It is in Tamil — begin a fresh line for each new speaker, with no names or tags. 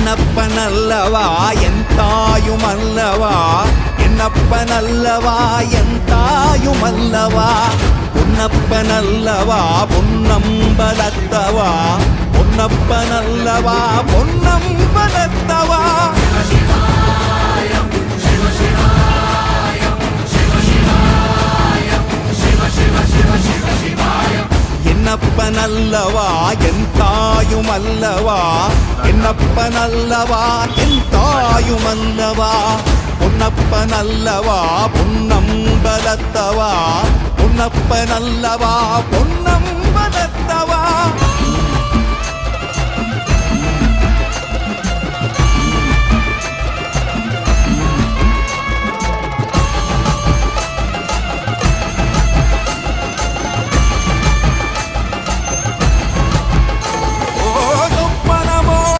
என்னப்பனல்லவா என் தாயுமல்லவா, என்னப்பனல்லவா என் தாயுமல்லவா, பொன்னப்பனல்லவா பொன்னம்பலத்தவா, பொன்னப்பனல்லவா பொன்னம்பலத்தவா. என்னப்பனல்லவா என் தாயுமல்லவா, என்னப்பனல்லவா என் தாயுமல்லவா, பொன்னப்பனல்லவா பொன்னம்பலத்தவா, பொன்னப்பனல்லவா பொன்னம்பலத்தவா.